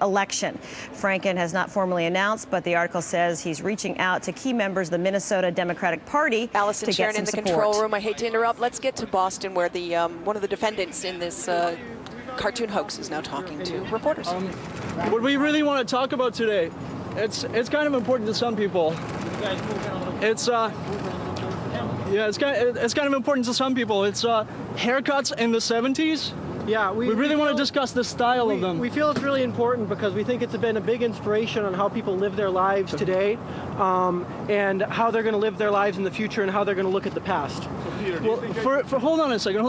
election. Franken has not formally announced, but the article says he's reaching out to key members of the Minnesota Democratic Party Allison to Sharon get in the some control support. room. I hate to interrupt. Let's get to Boston, where the one of the defendants in this cartoon hoax is now talking to reporters. What we really want to talk about today, it's kind of important to some people. It's kind of important to some people. It's haircuts in the 70s. Yeah, we really want to discuss the style of them. We feel it's really important because we think it's been a big inspiration on how people live their lives today, and how they're going to live their lives in the future, and how they're going to look at the past. Well, hold on a second.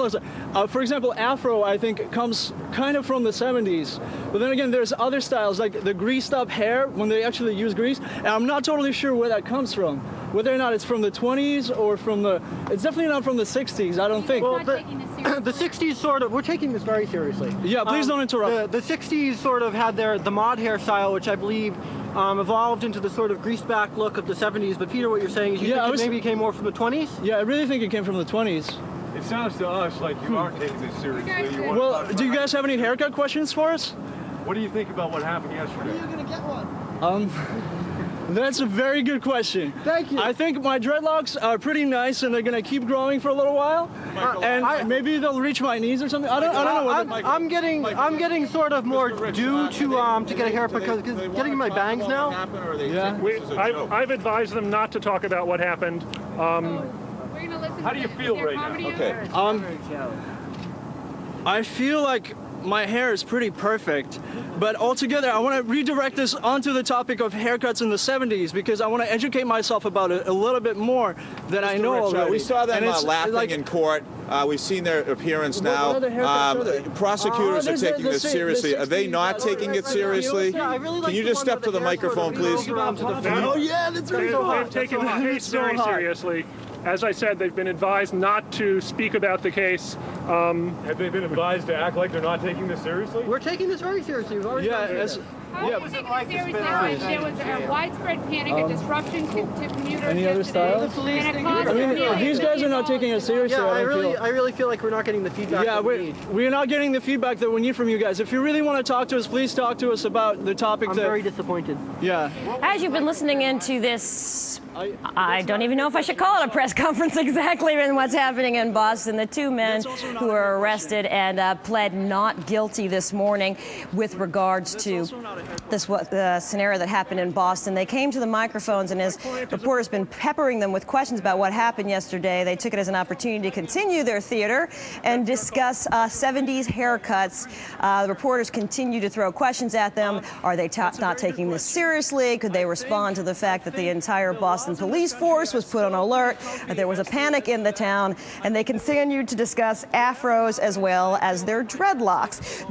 For example, Afro, I think, comes kind of from the 70s. But then again, there's other styles, like the greased up hair, when they actually use grease. And I'm not totally sure where that comes from. Whether or not it's from the 20s or from the... It's definitely not from the 60s, I don't think. Well, the 60s sort of... We're taking this very seriously. Yeah, please don't interrupt. The 60s sort of had the mod hairstyle, which I believe evolved into the sort of greased back look of the 70s. But Peter, what you're saying is you think it maybe came more from the 20s? Yeah, I really think it came from the 20s. It sounds to us like you are taking this seriously. Well, do you guys have any haircut questions for us? What do you think about what happened yesterday? When are you going to get one? That's a very good question. Thank you. I think my dreadlocks are pretty nice, and they're going to keep growing for a little while. And maybe they'll reach my knees or something. I don't know what I'm getting sort of more due to get a haircut because getting my bangs now. Yeah. I've advised them not to talk about what happened. How do you feel right now? Okay. I feel like my hair is pretty perfect, but altogether I want to redirect this onto the topic of haircuts in the 70s because I want to educate myself about it a little bit more than I know already. We saw them laughing in court. We've seen their appearance now. Prosecutors are taking this seriously. Are they not taking it seriously? Can you just step to the microphone, please? Oh yeah, that's very They've taken the case very seriously. As I said, they've been advised not to speak about the case. Have they been advised to act like they're not taking this seriously? We're taking this very seriously. We've already How was it like seriously? There was a widespread panic, a disruption to commuters. Any other styles? I mean, these guys are not taking it seriously. Yeah, I really feel like we're not getting the feedback that we need. We're not getting the feedback that we need from you guys. If you really want to talk to us, please talk to us about the topic. I'm very disappointed. Yeah. As you've been listening into this, I don't even know if I should call it a press conference exactly in what's happening in Boston. The two men who were arrested and pled not guilty this morning with regards to this scenario that happened in Boston. They came to the microphones, and as reporters been peppering them with questions about what happened yesterday, they took it as an opportunity to continue their theater and discuss 70s haircuts. The reporters continue to throw questions at them. Are they not taking this seriously? Could they respond to the fact that the entire Boston police force was put on alert? There was a panic in the town, and they continued to discuss afros as well as their dreadlocks.